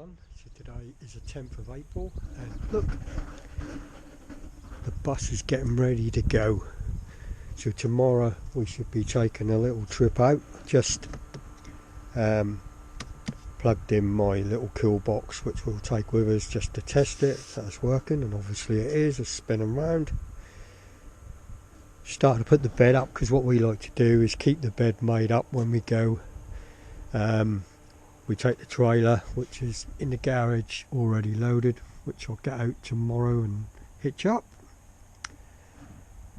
everyone. So today is the 10th of April and look, the bus is getting ready to go. So tomorrow we should be taking a little trip out. Just plugged in my little cool box which we'll take with us just to test it, that it's working, and obviously it is. It's spinning round. Starting to put the bed up because what we like to do is keep the bed made up when we go. We take the trailer which is in the garage already loaded, which I'll get out tomorrow and hitch up.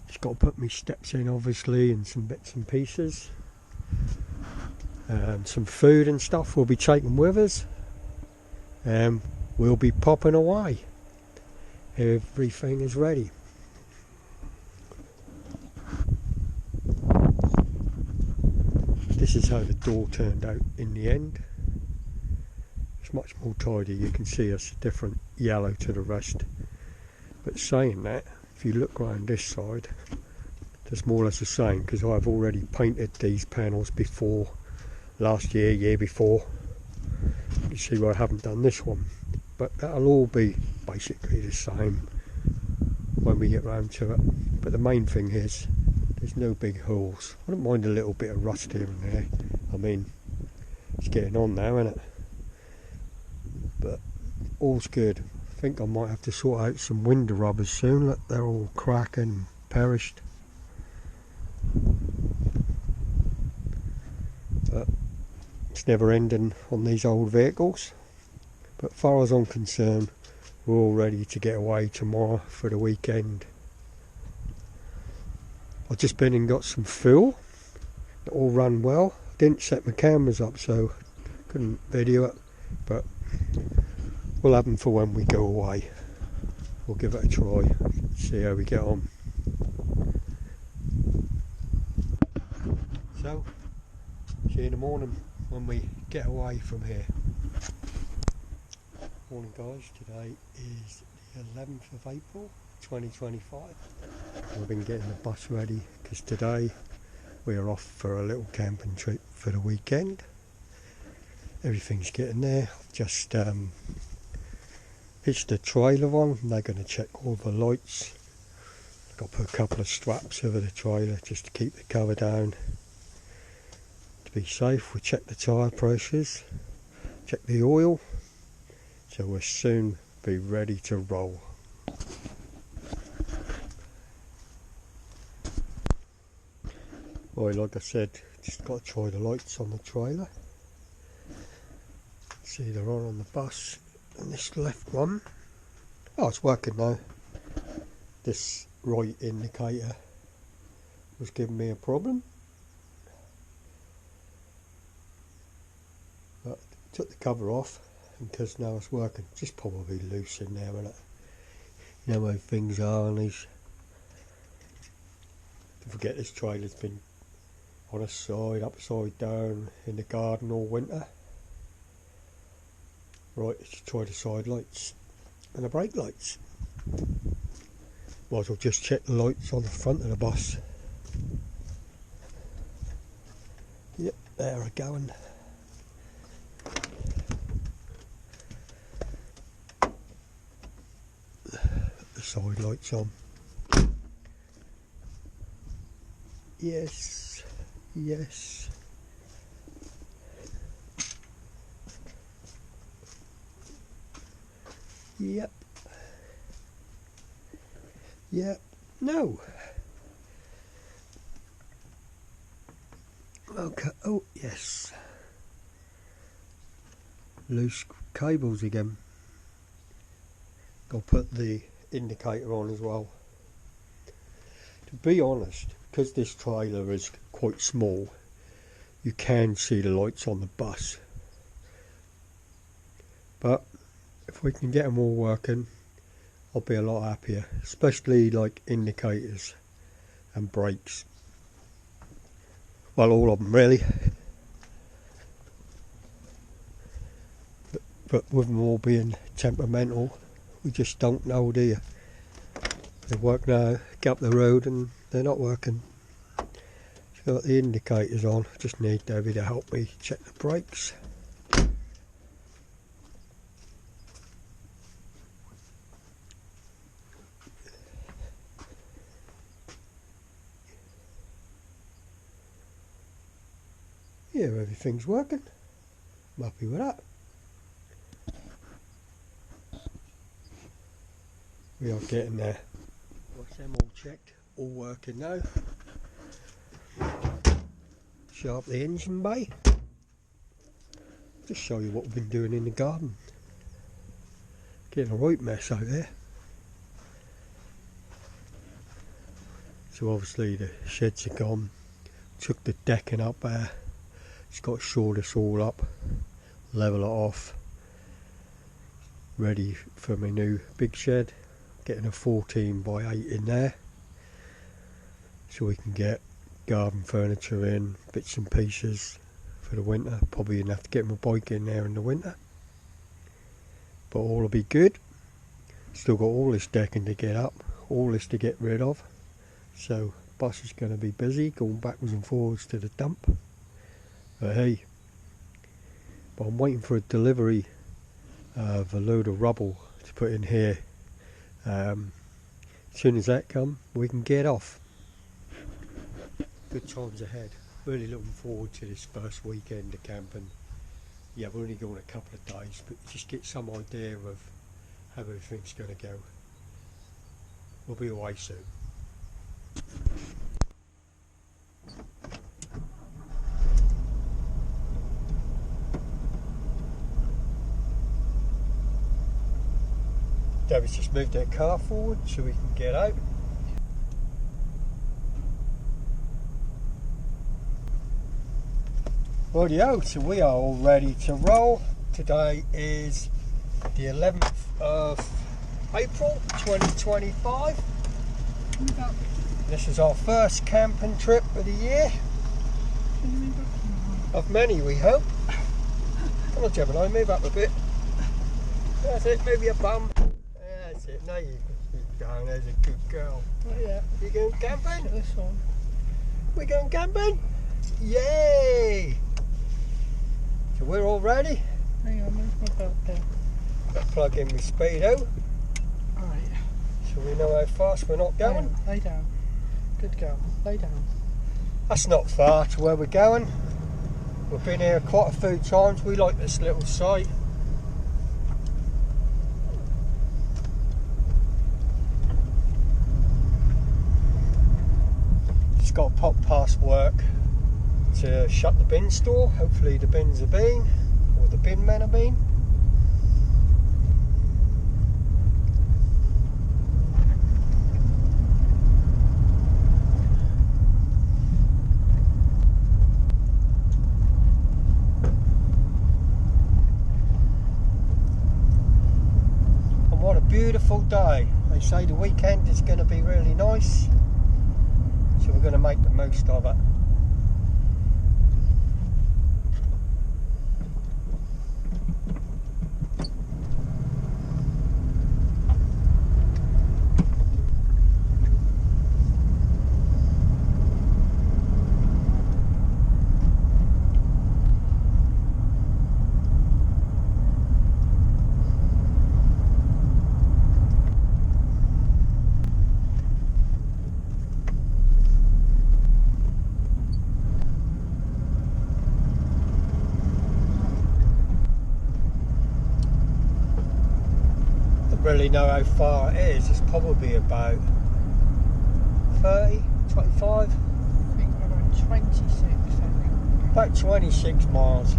Just got to put my steps in obviously and some bits and pieces. Some food and stuff we'll be taking with us. We'll be popping away. Everything is ready. This is how the door turned out in the end. It's much more tidy. You can see it's a different yellow to the rest. But saying that, if you look around this side, it's more or less the same because I've already painted these panels before, last year, year before. You see where I haven't done this one, but that'll all be basically the same when we get round to it. But the main thing is there's no big holes. I don't mind a little bit of rust here and there. I mean, it's getting on now, isn't it? But all's good. I think I might have to sort out some window rubbers soon. Look, they're all cracking and perished. But it's never ending on these old vehicles. But as far as I'm concerned, we're all ready to get away tomorrow for the weekend. I've just been and got some fuel. It all ran well. Didn't set my cameras up so couldn't video it, but we'll have them for when we go away. We'll give it a try, see how we get on. So, see you in the morning when we get away from here. Morning guys, today is the 11th of April 2025. We've been getting the bus ready because today we are off for a little camping trip for the weekend. Everything's getting there. I've just hitched the trailer on and they're going to check all the lights. I've got to put a couple of straps over the trailer just to keep the cover down. To be safe, we check the tyre pressures, check the oil, so we'll soon be ready to roll. Right, like I said, just got to try the lights on the trailer. See, they're on the bus, and this left one, oh, it's working now. This right indicator was giving me a problem, but took the cover off because now it's working. Just probably loose in there, isn't it? You know how things are on these. Don't forget this trailer's been on a side, upside down in the garden all winter. Right, let's try the side lights and the brake lights. Might as well just check the lights on the front of the bus. Yep, there are going. Put the side lights on. Yes, yes. Yep. Yep. No. Okay. Oh, yes. Loose cables again. Got to put the indicator on as well. To be honest, because this trailer is quite small, you can see the lights on the bus. But if we can get them all working, I'll be a lot happier, especially like indicators and brakes. Well, all of them really. But with them all being temperamental, we just don't know, do you? They work now, get up the road and they're not working. So got the indicators on, just need Debbie to help me check the brakes. Yeah, everything's working. I'm happy with that. We are getting there. What's them all checked? All working now. Sharp the engine bay. Just show you what we've been doing in the garden. Getting a right mess out there. So obviously the sheds are gone. Took the decking up there. Just got to shore this all up. Level it off. Ready for my new big shed. Getting a 14 by 8 in there. So we can get garden furniture in, bits and pieces for the winter. Probably gonna have to get my bike in there in the winter. But all will be good. Still got all this decking to get up, all this to get rid of. So bus is going to be busy going backwards and forwards to the dump. But hey, but I'm waiting for a delivery of a load of rubble to put in here. As soon as that comes, we can get off. Good times ahead. Really looking forward to this first weekend of camping. Yeah, we're only going a couple of days, but just get some idea of how everything's going to go. We'll be away soon. David's just moved their car forward so we can get out. Rightio, so we are all ready to roll. Today is the 11th of April 2025. This is our first camping trip of the year. Of many, we hope. Come on, Gemini, move up a bit. That's it, move your bum. That's it, now you can keep going, there's a good girl. Oh, yeah. You going camping? This one. We going camping? Yay! So we're all ready. Hang on, move my belt down. Let's plug in my speedo Alright. so we know how fast we're not going. Lay down. Good girl. Lay down. That's not far to where we're going. We've been here quite a few times. We like this little site. Just got to pop past work to shut the bin store. Hopefully the bins are been, or the bin men are been. And what a beautiful day. They say the weekend is going to be really nice, so we're going to make the most of it. Really know how far it is. It's probably about 30, 25, I think we're around 26, I think. about 26 miles.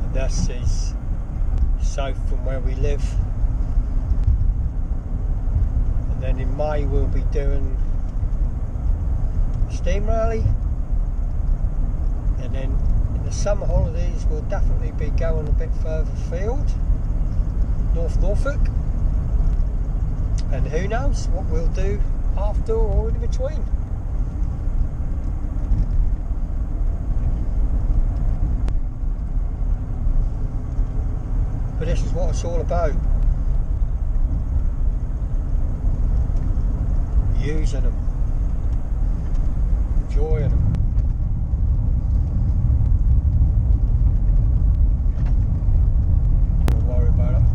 And this is south from where we live. And then in May we'll be doing steam rally, and then in the summer holidays we'll definitely be going a bit further afield, North Norfolk, and who knows what we'll do after or in between. But this is what it's all about, using them, enjoying them. Don't worry about it.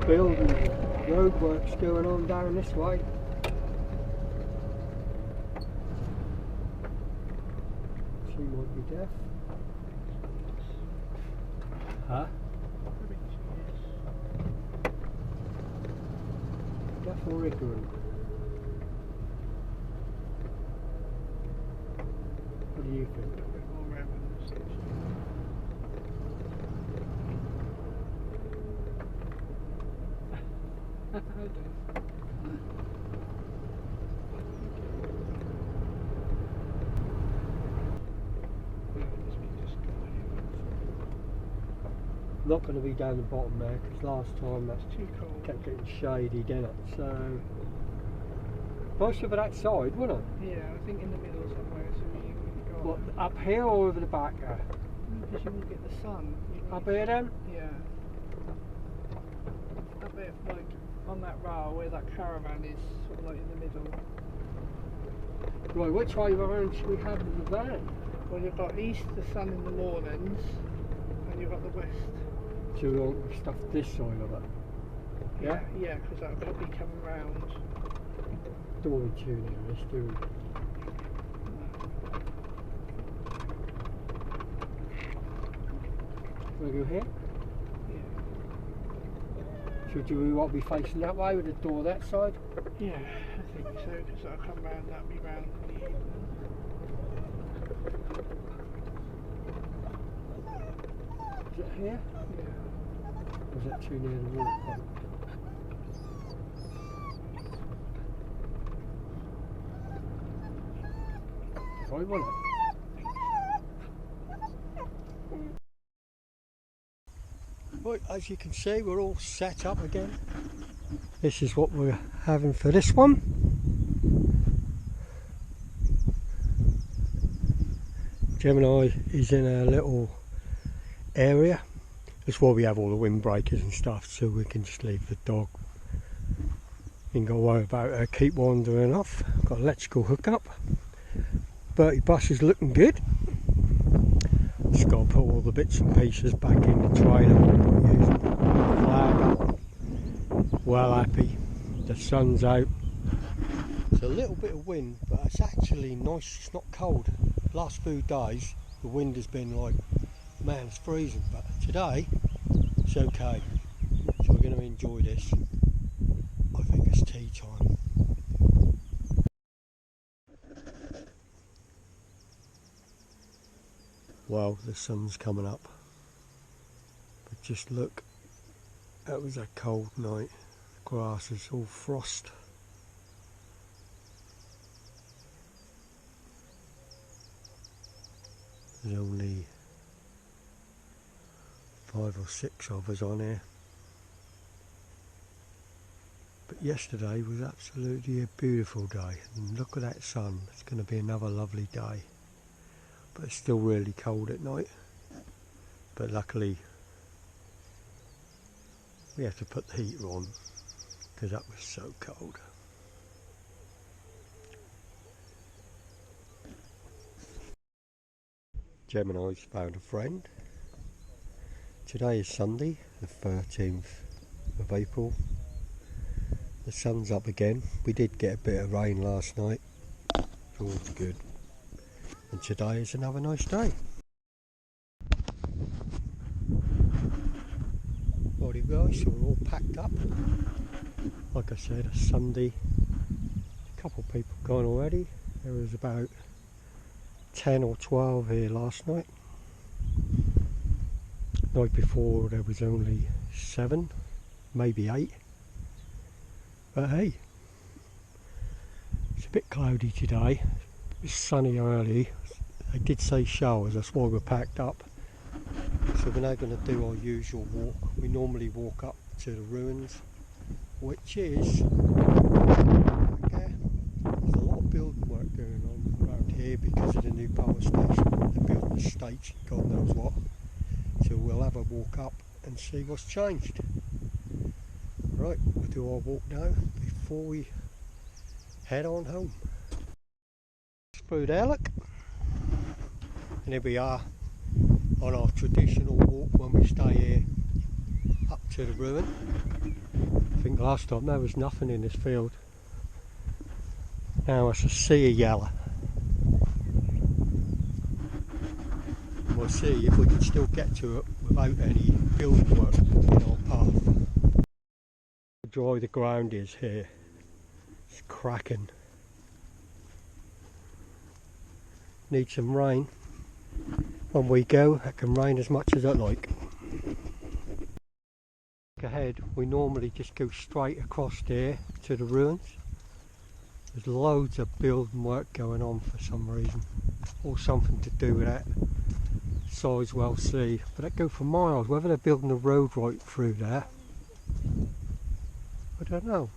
building roadworks going on down this way. She might be deaf. Huh? Deaf or ignorant? What do you think? Not going to be down the bottom there because last time that's too cold. Kept getting shady, didn't it? So most of it outside, wasn't it? Yeah, I think in the middle somewhere. So you got What, up here or over the back there? because you won't get the sun. Up here then? Yeah. Up there, like on that rail where that caravan is, sort of like in the middle. Right, which way around should we have in the van? Well, you've got east, the sun in the mornings, and you've got the west. So we want stuff this side of it? Yeah? Yeah, because that'll probably come round. Don't want to tune in this, do we? We'll go here? Yeah. So do we want to be facing that way with the door that side? Yeah, I think so, because that'll come round, that'll be round in the evening. Is it here? Yeah. Or is that too near the water pump? Sorry, wasn't it? Right, as you can see, we're all set up again. This is what we're having for this one. Gemini is in a little area. That's why we have all the windbreakers and stuff, so we can just leave the dog. Ain't got to worry about her keep wandering off. Got electrical hookup. Bertie bus is looking good. Just got to put all the bits and pieces back in the trailer. Flag up. Well happy. The sun's out. It's a little bit of wind, but it's actually nice. It's not cold. Last few days the wind has been like, man, it's freezing, but today it's okay. So we're going to enjoy this. I think it's tea time. Well, the sun's coming up, but just look, that was a cold night. The grass is all frost. There's only 5 or 6 of us on here. But yesterday was absolutely a beautiful day, and look at that sun. It's going to be another lovely day. But it's still really cold at night. But luckily we have to put the heater on because that was so cold. Gemini's found a friend. Today is Sunday, the 13th of April. The sun's up again. We did get a bit of rain last night. It's all good. And today is another nice day. Righty guys, so we're all packed up. Like I said, a Sunday. A couple of people gone already. There was about 10 or 12 here last night. Night before there was only 7, maybe 8. But hey, it's a bit cloudy today. It's sunny early. I did say showers, that's why we're packed up. So we're now going to do our usual walk. We normally walk up to the ruins, which is right there. There's a lot of building work going on around here because of the new power station. They're building the estates and God knows what. So we'll have a walk up and see what's changed. Right, we'll do our walk now before we head on home. Through there, look. And here we are on our traditional walk when we stay here up to the ruin. think last time there was nothing in this field. Now it's a sea of yellow. And we'll see if we can still get to it without any building work in our path. How dry the ground is here. It's cracking. Need some rain. When we go, it can rain as much as I like. Ahead, we normally just go straight across there to the ruins. There's loads of building work going on for some reason, or something to do with that Sizewell Sea, but that go for miles. Whether they're building a road right through there, I don't know.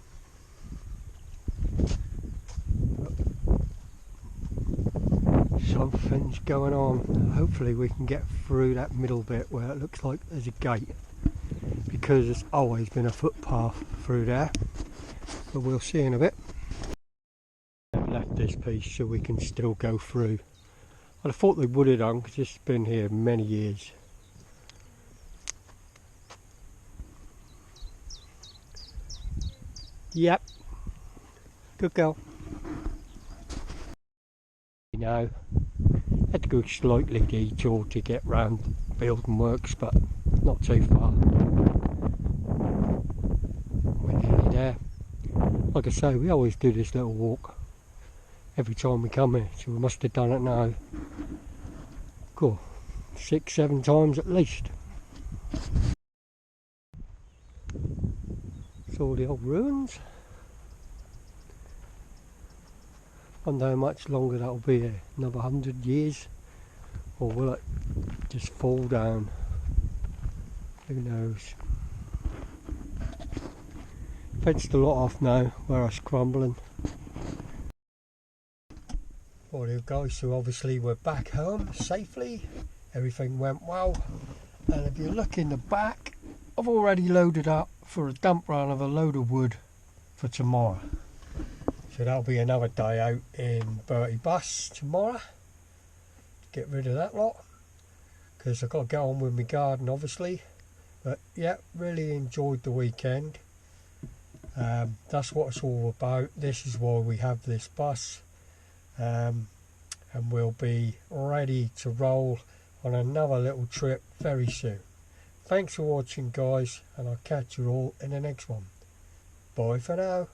Something's going on. Hopefully we can get through that middle bit where it looks like there's a gate, because there's always been a footpath through there, but we'll see in a bit. I've left this piece so we can still go through. I'd have thought they would have done because it's been here many years. Yep, good girl. You know, had to go slightly detour to get round building works, but not too far. We're nearly there. Like I say, we always do this little walk every time we come here, so we must have done it now, cool, 6-7 times at least. It's all the old ruins. Wonder how much longer that'll be here. Another 100 years? Or will it just fall down? Who knows? Fenced a lot off now where it's crumbling. Alright guys, so obviously we're back home safely. Everything went well. And if you look in the back, I've already loaded up for a dump run of a load of wood for tomorrow. So that'll be another day out in Bertie bus tomorrow. Get rid of that lot, because I've got to get on with my garden obviously. But yeah, really enjoyed the weekend. That's what it's all about. This is why we have this bus. And we'll be ready to roll on another little trip very soon. Thanks for watching guys, and I'll catch you all in the next one. Bye for now.